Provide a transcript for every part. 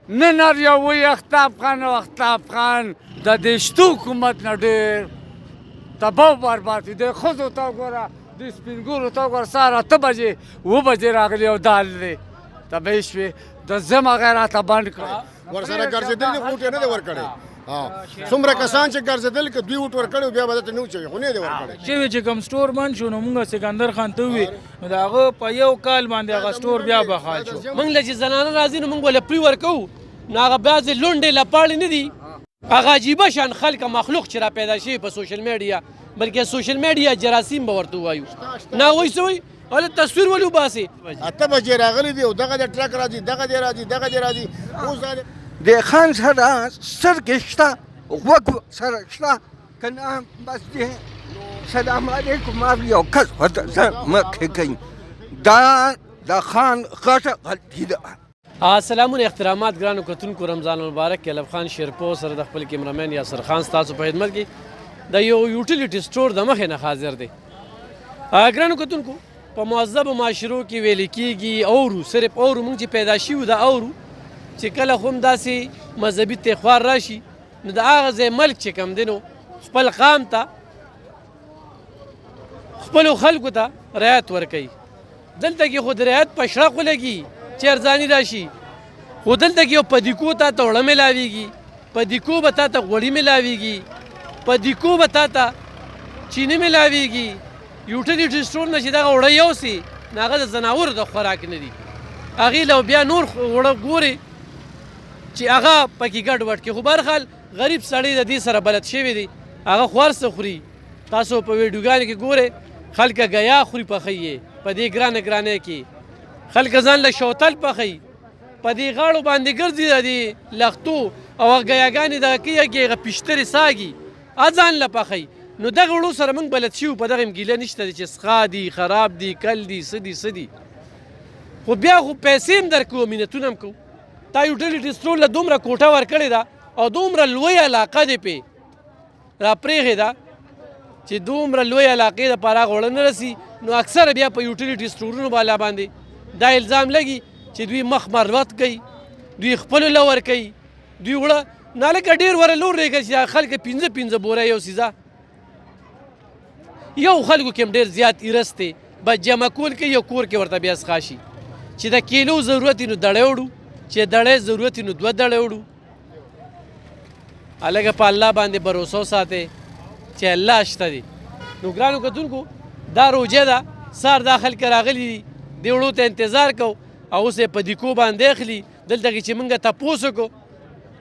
نن هر یو وایي اختاب خان او اختاب خان د دې شتو حکومت نه ډېر تباه و برباد دي. د ښځو ته وګوره، د سپین ږیرو ته وګوره، سهار 8 بجې 7 بجې راغلي او دال دی تباه شوې. د ضم هغه راته بند کړی. ورسره ګرځېدل دي، ووټ یې نه دی ورکړی. څومره کسان چې ګرځېدل که دوی ووټ ورکړی بیا به درته نه وچوي، خو نه یې دی ورکړی. چې کوم سټور بند شو نو موږ سکندر خان ته ووي نو د هغه په یو کال باندې هغه سټور بیا بحال شو. موږ له چې زنانه راځي نو موږ ولې پرې ورکوو نو هغه بعضې لونډې لپاړې نه دي. هغه عجیبه شان خلک مخلوق چې را پیدا شوي په سوشل میډیا، بلکې سوشل میډیا جراثیم به ورته ووایو. نه هغوی څه وایي هلته تصویر ولې وباسي 8 بجې راغلي دي او دغه د ټرک راځي، دغه دی راځي، دغه دی راځي. اوس دا د خان سره سترګې شته، غوږ سره شته که نه بس دی. سلام علیکم یو کس ورته مخکې کوي، دا د خان غټه غلطي ده. سلامونه احترامات ګرانو کتونکو، رمضان المبارک. علب خان شیرپو سره د خپل کیمرامین یاسر خان ستاسو په خدمت کې د یو یوټیلیټي سټور د مخې نه حاضر دی. ګرانو کتونکو، په مهذبو معاشرو کې ویل کېږي اورو، صرف اورو. موږ چې پیدا شوي د اورو چې کله خو هم داسې مذهبي تخوار راشي نو د هغه ځای ملک چې کوم دی نو خپل قام ته خپلو خلکو ته رعایت ورکوي. دلته کې خو د رعایت په شړق ولګي چې ارزاني راشي، خو دلته کې یو پدیکو تا ته وړه میلاویږي، پدیکو به تا ته غوړي میلاویږي، پدیکو به تا ته چینی میلاویږي. یوټیلیټي سټور نه چې دغه وړه یوسي نو هغه د ځناورو د خوراک نه دي. هغې له بیا نور وړه ګوري چې هغه پکې ګډوډ کړي. خو بهرحال غریب سړی د دې سره بلد شوی دی، هغه خوار څه خوري. تاسو په ویډیوګانو کې ګورئ خلک ګیا خوري پخوي یې په دې ګرانه ګرانۍ کې. خلک ځان له شوتل پخوي، په دې غاړو باندې ګرځي د دې لختو او هغه ګیاګانې دغه کوي هغه پیشترې ساګي ځان له پخوي. نو دغه وړو سره موږ بلد شوي، په دغه ګیله نشته دی چې سخا دي، خراب دي، کل دي، څه دي څه دي. خو بیا خو پیسې هم درکوو، مینتونه هم کوو. تا یوټیلیټي سټور له دومره کوټه ورکړې ده او دومره لوی علاقه دې پې را پرېښې ده چې دومره لوی علاقې دپاره هغه وړه نه رسي. نو اکثره بیا په یوټیلیټي سټورونو بالا باندې دا الزام لګي چې دوی مخ مروت کوي، دوی خپلو له ورکوي، دوی وړه نو هلکه ډېر وره لور رېږي چې خلک 5 بوره یو سیزه یو خلکو کې هم ډېر زیات ایرس دی. بس جمع کول کې یو کور کې ورته بیا څښا شي چې د کیلو ضرورت نو دړی وړو، چې دړی ضرورت نو 2 دړی وړو. هلکه په الله باندې بروسه وساتئ چې الله شته دی. نو ګرانو کتونکو، دا روجه ده، سهار دا خلک راغلي دي، دې وړو ته انتظار کوو او اوس یې په دیکو باندې اخلي. دلته کې چې موږ تپوس وکړو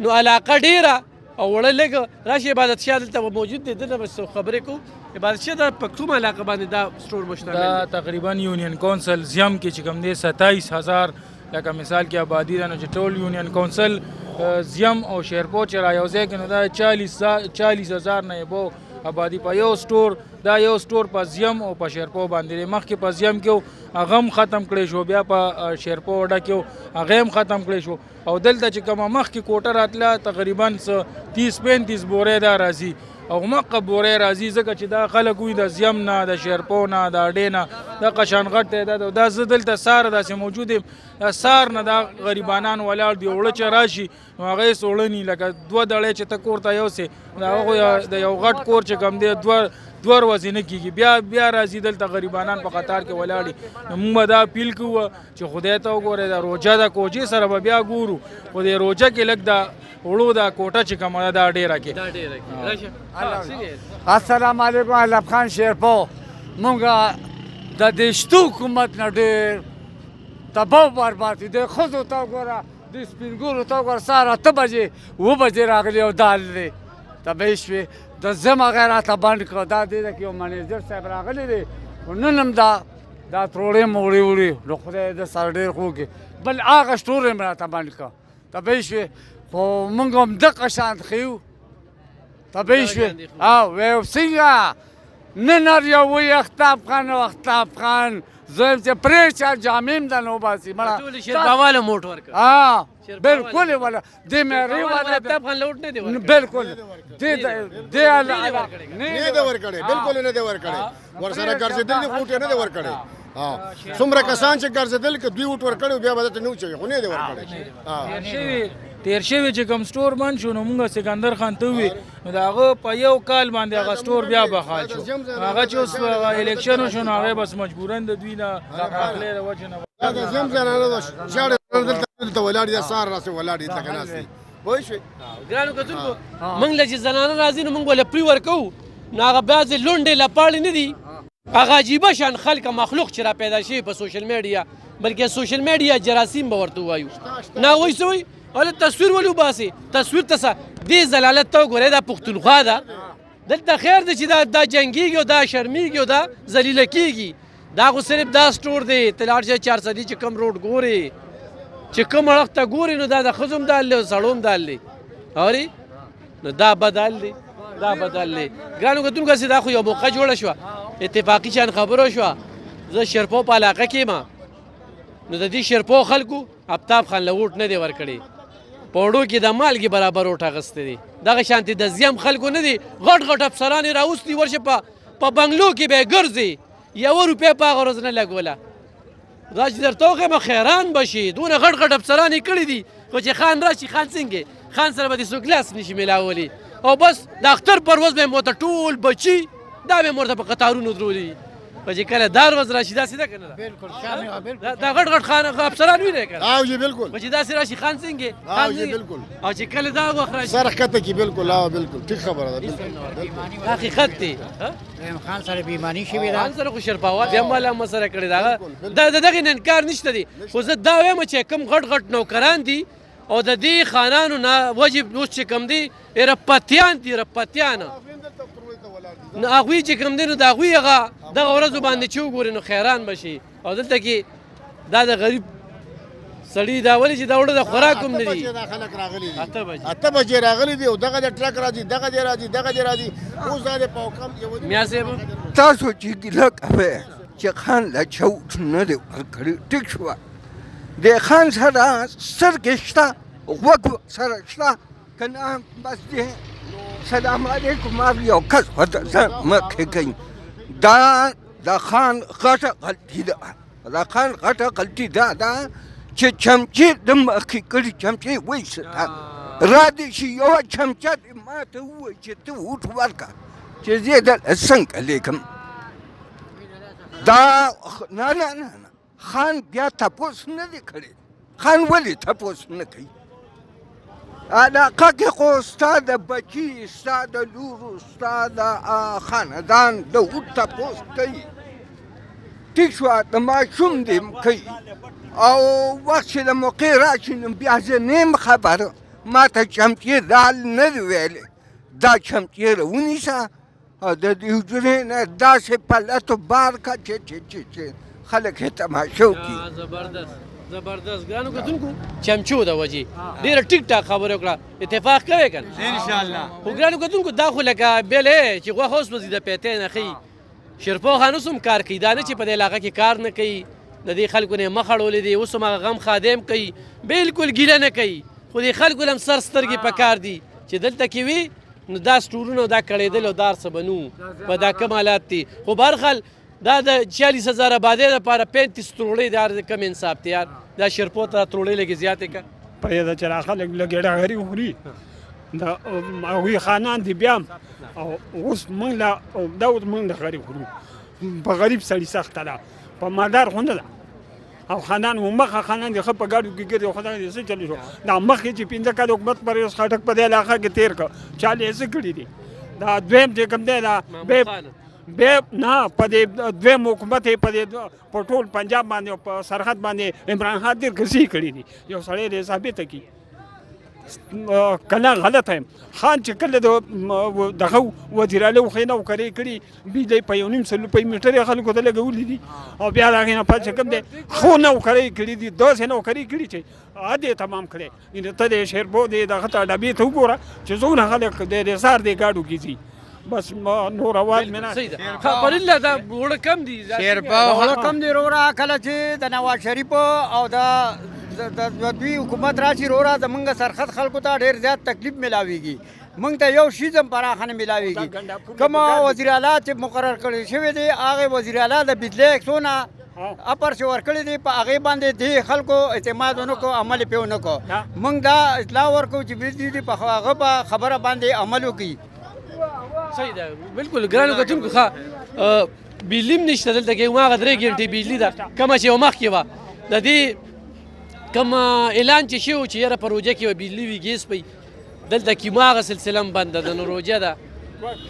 نو علاقه ډېره او وړه لږه. راشي عبادت شاه دلته موجود دی، دلته به خبرې کوو. عبادت شاه دا په کومه علاقه باندې دا سټور مشتمل دی؟ دا تقریبا یونین کونسل زیم کې چې کوم دی 27,000 لکه مثال کې آبادي ده. نو چې ټول یونین کونسل زیم او شیرپو چې را یو ځای کې نو دا 40,000 نه یې آبادي په یو سټور. دا یو سټور په زیم او په شیرپو باندې دی. مخکې په زیم کې هغه هم ختم کړی شو، بیا په شیرپو وډه کې هغه هم ختم کړی شو. او دلته چې کومه مخکې کوټه راتله تقریبا 30-35 بورې دا راځي او مقه بورې راځي، ځکه چې دا خلک وي د زیم نه، د شیرپو نه، د اډې نه، د قشنغټ تعداد. دا زه دلته ساره داسې موجود یم، دا سار نه دا غریبانان ولاړ دي. وړه چې راشي نو هغه یې سوړني لکه 2 دړۍ چې ته کور ته یوسې د هغو د یو غټ کور چې کوم دی 2 ورځې نه کېږي، بیا راځي دلته غریبانان په قطار کې ولاړ دي. نو موږ به دا اپیل کوو چې خدای ته وګورئ، دا روجه ده، کوجې سره به بیا ګورو، خو د روجه کې لږ دا وړو دا کوټه چې کومه ده دا ډېره کې. السلام علیکم. علب خان شیرپو، موږ د دې شتو حکومت نه ډېر تباه و برباد دي. د ښځو ته وګوره، د سپین ږیرو ته وګوره، سهار 8 بجې 7 بجې راغلي او دال دی تباه شوې. د ضم هغه راته بند کړه. دا دې ده کې یو منیجر صاحب راغلی دی، خو نن هم دا تروړې موړې وړې نو خدای د سره ډېر خوږ بل هغه سټور یې راته بند کړه تباه شوې. خو موږ هم دقه شان ښیو تباه شوې. ویل څنګه نن هر یو وایي اختاب خان او اختاب خان، زه یم چې پرېږده جامې هم ده نه وباسي ټولې شیرپاواله موټ ورکړه. بالکل یې والا دې معیاري والا اختاب خان لوټ نه دی ورکړی. بالکل دې نه دی ورکړی، بالکل نه دی ورکړی. ورسره ګرځېدل دي، ووټ یې نه دی ورکړی. څومره کسان چې ګرځېدل که دوی ووټ ورکړی بیا به درته نه وچوي، خو نه یې دی ورکړی. تیر شوی چې کوم سټور بند شو نو موږ سکندر خان ته وی نو د هغه په یو کال باندې هغه سټور بیا بحال شو هغه چې اوس الیکشن شو نو هغه بس مجبورن د دوی نه داخله د وجه نه دا د زم زنانه د شاړې دلته ولاړ دي سار راسه ولاړ دي لکه ناس دي پوه شوې ګرانو کتونکو موږ له چې زنانه راځي نو موږ ولې پرې ورکوو نو هغه بعضې لونډې لپاړې نه دي هغه عجیبه شان خلک مخلوق چې را پیدا شوي په سوشل میډیا بلکې سوشل میډیا جراثیم به ورته ووایو نه هغوی څه وایي هله تصویر ولې وباسې تصویر ته څه دې زلالت ته وګورئ دا پښتونخوا ده دلته خیر دی چې دا جنګېږي او دا شرمېږي او دا ذلیله کېږي دا خو صرف دا سټور دی ته لاړ شه 400 چې کوم روډ ګورې چې کوم اړخ ته ګورې نو دا د ښځو هم دال دی او سړو هم دال دی اورې نو دا بدل دی دا بدل دی ګرانو کتونکو هسې دا خو یو موقع جوړه شوه اتفاقي شان خبره شوه زه شیرپو په علاقه کې یم نو د دې شیرپو خلکو آفتاب خان له ووټ نه دی ورکړی په وړو کې د مالګې برابر ووټ اخیستی دی دغه شانتې د زیم خلکو نه دي غټ غټ افسران یې راوستي ورشه په بنګلو کې به یې ګرځي 1 روپۍ په هغه ورځ نه لګوله دا چې درته وښیم خیران به شي دونه غټ غټ افسران یې کړي دي خو چې خان راشي خان څنګه خان سره به دې څوک لاس نشي میلاولی او بس د اختر پر ورځ به یې ورته ټول بچي دا به یې ورته په قطارونو درولي په چې کله دار ورځ راشي داسې ده که نه ده دا غټ غټ خان افسران وینئ که او جی بالکل په چې داسې راشي خان څنګه او جی بالکل او چې کله دا وخت راشي سر ښکته کي بالکل او بالکل ټیک خبره ده دا حقیقت دی خان سره بیمانی شوې ده خان سره خو شرپاوات بیا هم والا هم سره کړې ده د دغې نه انکار نشته دی خو زه دا وایم چې کوم غټ غټ نوکران دي او د دې خانانو نه وجب اوس چې کوم دي رپتیان دي رپتیان نو هغوی چې کوم دی نو د هغوی هغه دغه ورځو باندې چې وګورې نو خیران به شي او دلته کې دا د غریب سړي دا ولې چې دا وړه د خوراک هم نه دي دا خلک راغلي دي 8 بجې راغلي دي او دغه د ټرک راځي دغه دی راځي دغه دی راځي اوس دا د پاوکم یو میا صاحب تاسو چې ګیله کوئ چې خان له چوټ نه دی ورکړی ټیک شوه د خان سره سترګې شته غوږ سره شته که نه بس دی سلام علیکم یو کس ورته ځان مخکې کوي دا د خان غټه غلطي ده د خان غټه غلطي دا ده چې چمچې د مخکې کړي چمچې وایسته را دې شي یوه چمچه دې ما ته ووایي چې ته ووټ ورکړه چې زه دلته څنګه لیکم دا نه نه نه خان بیا تپوس نه دی کړی خان ولې تپوس نه کوي علاقه کې خو ستا د بچي ستا د لورو ستا د خاندان د ووټ تپوس کوي ټیک شوه د ماشوم دې کوي او وخت چې د موقع راشي نو بیا زه نه یم خبره ما ته چمچې دال نه دی ویلی دا چمچې راونیسه او د دې حجرې نه داسې پلتو بار کړه چې خلک یې تماشا وکړي زبردست ګرانو کتونکو چمچو د وجې ډېره ټیک ټاک خبره وکړه اتفاق کوې که نه انشاءالله خو ګرانو کتونکو دا خو لکه بېلې چې غوښه اوس به ځي د پیتې نه ښیي شیرپو خان اوس هم کار کوي دا نه چې په دې علاقه کې کار نه کوي د دې خلکو نه مخ اړولی دی اوس هم هغه غم خادم کوي بلکل ګیله نه کوي خو دې خلکو له هم سر سترګې په کار دي چې دلته کې وي نو دا سټورونه او دا کړېدل او دا څه به نو په دا کم حالات دي خو بهرحال دا د 40,000 آبادۍ لپاره 35 تروړۍ دا کم انصاف دی یار دا شیرپو ته تروړۍ لږې زیاتې که پرېږده چې را خلک لږې ډاغري وخوري د هغوی خانان دي بیا هم او اوس موږ له دا اوس موږ ډاغري خورو په غریب سړي سخته ده په مالدار خو نه ده او خانان مو مخه خانان دي ښه په ګاډو کې ګرځي خدای دې څه چلې شو دا مخکې چې 15 کاله حکومت پرویز خټک په دې علاقه کې تېر کړ چا یې څه کړي دي دا دویم چې کوم دی دا بیا نه په دې دویم حکومت یې په دې په ټول پنجاب باندې او په سرحد باندې عمران خان ډېر کسي کړي دي یو سړی دې ثابته کړي کله غلط یم خان چې کله دغه وزیر اعلی خو یې نوکرۍ کړي بجلی په 1.5 سلو په میټر یې خلکو ته لګولي دي او بیا د هغې نه پس چې کوم دی خو نوکرۍ کړي دي داسې نوکرۍ کړي چې عاد یې تمام کړی ته د شیرپو دی دغه ته ډبې ته وګوره چې څومره خلک د سار دی ګاډو کې ځي بس نور اواز مې نه صحیح ده خبرالله دا وړه کم دي وړه کم دي وروره کله چې د نواز شریف او د دوی حکومت راشي وروره زمونږ سرحد خلکو ته ډېر زیات تکلیف میلاویږي موږ ته یو شیز هم پراخه نه میلاویږي کوم وزیر اعلی چې مقرر کړی شوی دی هغې وزیر اعلی د بجلۍ عکسونه اپر چې ورکړی دی په هغې باندې دې خلکو اعتماد ونه کو عمل یې پې ونه کو موږ دا اطلاع ورکو چې بجلی دي په هغه په خبره باندې عمل وکړي. صحیح ده بالکل ګرانو کتونکو ښه بجلي هم نشته دلته کې هماغه 3 ګنټې بجلي ده کومه چې مخکې وه د دې کوم اعلان چې شوی و چې یاره په روژه کې به بجلي وي ګیس پی دلته کې هماغه سلسله هم بنده ده. نو روژه ده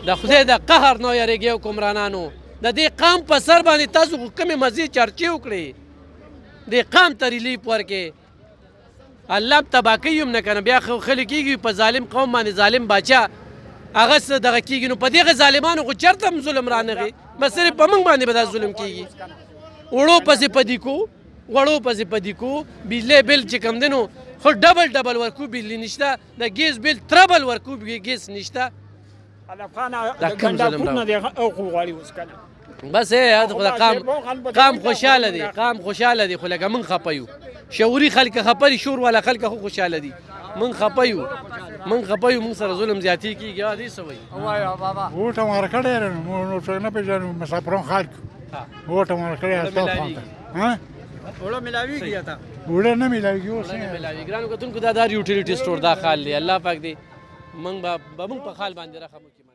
د خدای د قهر نه یارېږئ حکمرانانو د دې قام په سر باندې تاسو خو کومې مزې چرچې وکړې دې قام ته ریلیف ورکې الله تباه کوي هم نه که نه بیا خو خلک کېږي په ظالم قوم باندې ظالم باچا هغه څه دغه کېږي نو په دغه ظالمانو خو چېرته هم ظلم رانغی بس صرف په موږ باندې به دا ظلم کېږي. وړو پسې پدي کو وړو پسې پدي کو بجلی بل چې کوم دی نو خو ډبل ورکو بجلي نشته د ګیس بل تربل ورکو ګیس نشته دا کوم ظلم دی او خو غواړي اوس کنه بس قام خوشحاله دی قام خوشحاله دی خو لکه موږ خفه یو شعوري خلک خفه دي شور والا خلک خو خوشحاله دي موږ خفه یو موږ سره ظلم زیاتې کېږي دې څه وایي ووټ هم ورکړی نو څوک نه پېژنو مسافران خلک ووټ هم ورکړی اوړه ملاویږي تا وړه نه ملاویږي اوس نه ملاویږي ګرانو کتونکو دا یوټیلیټي سټور دا خال دی الله پاک دی موږ په خال باندې رحم وکړي.